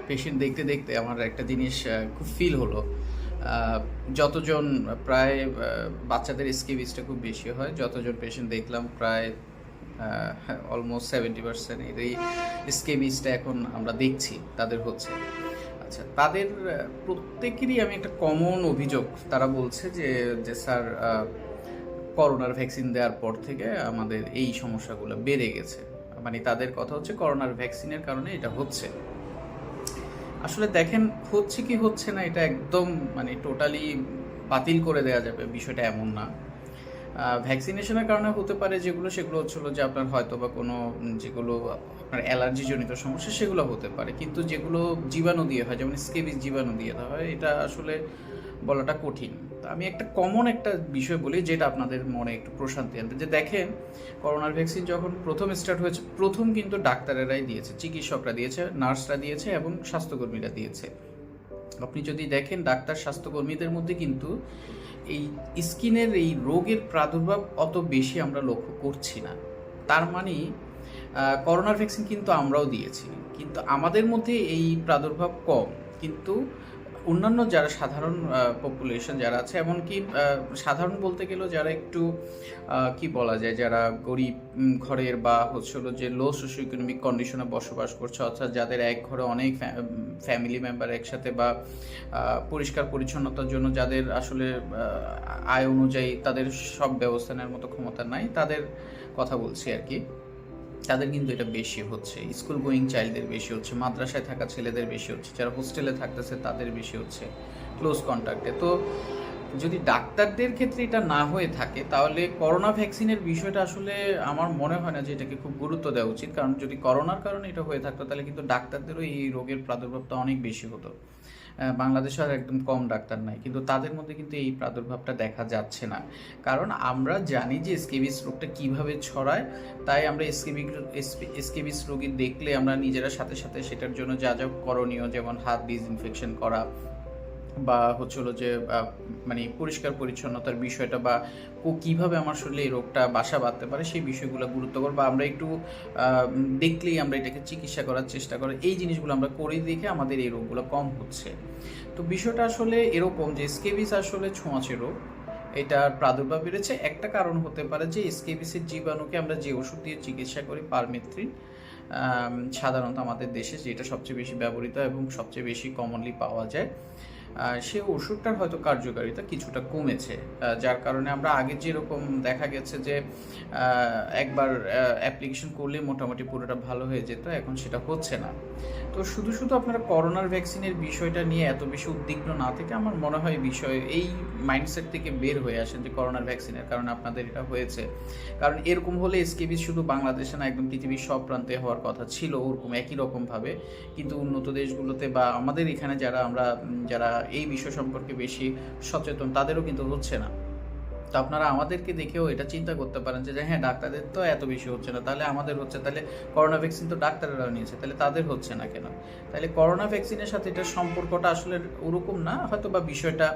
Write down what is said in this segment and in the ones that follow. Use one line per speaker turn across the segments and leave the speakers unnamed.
Patient দেখতে দেখতে আমার একটা জিনিস খুব ফিল হলো। যতজন প্রায় বাচ্চাদের স্কেবিসটা খুব বেশি হয়, যতজন পেশেন্ট দেখলাম প্রায় অলমোস্ট 70% এরই স্কেবিসটা এখন আমরা দেখছি তাদের হচ্ছে। আচ্ছা, তাদের প্রত্যেকেরই আমি একটা কমন অভিযোগ, তারা বলছে যে যে স্যার করোনার ভ্যাকসিন দেওয়ার পর থেকে আমাদের এই সমস্যাগুলো বেড়ে গেছে। মানে তাদের কথা হচ্ছে করোনার ভ্যাকসিনের কারণে এটা হচ্ছে। আসলে দেখেন, হচ্ছে কি হচ্ছে না এটা একদম মানে টোটালি বাতিল করে দেওয়া যাবে বিষয়টা এমন না। ভ্যাকসিনেশনের কারণে হতে পারে যেগুলো, সেগুলো হচ্ছিল যে আপনার হয়তো বা কোনো যেগুলো আপনার অ্যালার্জিজনিত সমস্যা সেগুলো হতে পারে, কিন্তু যেগুলো জীবাণু দিয়ে হয়, যেমন স্কেবিস জীবাণু দিয়ে হয়, এটা আসলে বলাটা কঠিন। তো আমি একটা কমন একটা বিষয় বলি যেটা আপনাদের মনে একটু প্রশান্তি আনবে, যে দেখেন করোনার ভ্যাকসিন যখন প্রথম স্টার্ট হয়েছে, প্রথম কিন্তু ডাক্তারেরাই দিয়েছে, চিকিৎসকরা দিয়েছে, নার্সরা দিয়েছে এবং স্বাস্থ্যকর্মীরা দিয়েছে। আপনি যদি দেখেন ডাক্তার স্বাস্থ্যকর্মীদের মধ্যে কিন্তু এই স্কিনের এই রোগের প্রাদুর্ভাব অত বেশি আমরা লক্ষ্য করছি না। তার মানে করোনার ভ্যাকসিন কিন্তু আমরাও দিয়েছি, কিন্তু আমাদের মধ্যে এই প্রাদুর্ভাব কম। কিন্তু অন্যান্য যারা সাধারণ পপুলেশন যারা আছে, এমনকি সাধারণ বলতে গেলেও যারা একটু কি বলা যায়, যারা গরিব ঘরের বা হচ্ছিল যে লো সোশিও ইকোনমিক কন্ডিশনে বসবাস করছে, অর্থাৎ যাদের এক ঘরে অনেক ফ্যামিলি মেম্বার একসাথে, বা পরিষ্কার পরিচ্ছন্নতার জন্য যাদের আসলে আয় অনুযায়ী তাদের সব ব্যবস্থা নেওয়ার মতো ক্ষমতা নাই, তাদের কথা বলছি আর কি। তাদের কিন্তু এটা বেশি হচ্ছে, স্কুল গোয়িং চাইল্ডদের বেশি হচ্ছে, মাদ্রাসায় থাকা ছেলেদের বেশি হচ্ছে, যারা হোস্টেলে থাকতেছে তাদের বেশি হচ্ছে, ক্লোজ কন্ট্যাক্টে। তো যদি ডাক্তারদের ক্ষেত্রে এটা না হয়ে থাকে, তাহলে করোনা ভ্যাকসিনের বিষয়টা আসলে আমার মনে হয় না যে এটাকে খুব গুরুত্ব দেওয়া উচিত। কারণ যদি করোনার কারণে এটা হয়ে থাকতো, তাহলে কিন্তু ডাক্তারদেরও এই রোগের প্রাদুর্ভাবটা অনেক বেশি হতো। বাংলাদেশে আর একদম কম ডাক্তার নাই, কিন্তু তাদের মধ্যে কিন্তু এই প্রাদুর্ভাবটা দেখা যাচ্ছে না। কারণ আমরা জানি যে স্কেবিস রোগটা কিভাবে ছড়ায়, তাই আমরা স্কেবিস রোগী দেখলে আমরা নিজেরা সাথে সাথে সেটার জন্য যা যা করণীয়, যেমন হাত ডিসইনফেকশন করা, বা হচ্ছিল যে মানে পরিষ্কার পরিচ্ছন্নতার বিষয়টা, বা কীভাবে আমার শরীরে এই রোগটা বাসা বাঁধতে পারে সেই বিষয়গুলো গুরুত্ব করবো, বা আমরা একটু দেখলেই আমরা এটাকে চিকিৎসা করার চেষ্টা করি, এই জিনিসগুলো আমরা করি দেখে আমাদের এই রোগগুলো কম হচ্ছে। তো বিষয়টা আসলে এরকম যে স্কেবিস আসলে ছোঁয়াচে রোগ, এটার প্রাদুর্ভাব বেড়েছে। একটা কারণ হতে পারে যে স্কেবিসের জীবাণুকে আমরা যে ওষুধ দিয়ে চিকিৎসা করি, পারমেথ্রিন, সাধারণত আমাদের দেশে যেটা সবচেয়ে বেশি ব্যবহৃত এবং সবচেয়ে বেশি কমনলি পাওয়া যায়, সে ওষুধটার হয়তো কার্যকারিতা কিছুটা কমেছে, যার কারণে আমরা আগে যেরকম দেখা গেছে যে একবার অ্যাপ্লিকেশন করলে মোটামুটি পুরোটা ভালো হয়ে যেত, এখন সেটা হচ্ছে না। তো শুধু শুধু আপনারা করোনার ভ্যাকসিনের বিষয়টা নিয়ে এত বেশি উদ্বিগ্ন না থেকে, আমার মনে হয় বিষয় এই মাইন্ডসেট থেকে বের হয়ে আসেন যে করোনার ভ্যাকসিনের কারণে আপনাদের এটা হয়েছে। কারণ এরকম হলে স্কেবিস শুধু বাংলাদেশে না, একদম পৃথিবীর সব প্রান্তে হওয়ার কথা ছিল ওরকম একই রকমভাবে, কিন্তু উন্নত দেশগুলোতে বা আমাদের এখানে যারা এই বিষয় সম্পর্কে বেশি সচেতন, তাদেরও কিন্তু হচ্ছে না। তো আপনারা আমাদেরকে দেখেও এটা চিন্তা করতে পারেন যে হ্যাঁ, ডাক্তারদের তো এত বেশি হচ্ছে না, তাহলে আমাদের হচ্ছে, তাহলে করোনা ভ্যাকসিন তো ডাক্তাররাও নিয়েছে, তাহলে তাদের হচ্ছে না কেন? তাহলে করোনা ভ্যাকসিনের সাথে এটার সম্পর্কটা আসলে ওরকম না, হয়তো বা বিষয়টা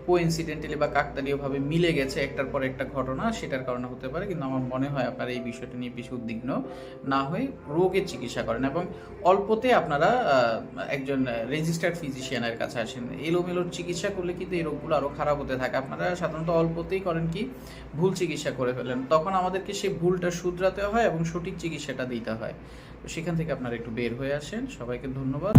কোইন্সিডেন্টালি বা কাকতালীয়ভাবে মিলে গেছে একটার পর একটা ঘটনা, সেটার কারণে হতে পারে। কিন্তু আমার মনে হয় আপনারা এই বিষয়টা নিয়ে বেশি উদ্বিগ্ন না হয়ে রোগের চিকিৎসা করেন, এবং অল্পতে আপনারা একজন রেজিস্টার্ড ফিজিশিয়ানের কাছে আসেন। এলোমেলোর চিকিৎসা করলে কিন্তু এই রোগগুলো আরও খারাপ হতে থাকে। আপনারা সাধারণত অল্পতেই করেন কি, ভুল চিকিৎসা করে ফেলেন, তখন আমাদেরকে সেই ভুলটা শুধরাতে হয় এবং সঠিক চিকিৎসাটা দিতে হয়। তো সেখান থেকে আপনারা একটু বের হয়ে আসেন। সবাইকে ধন্যবাদ।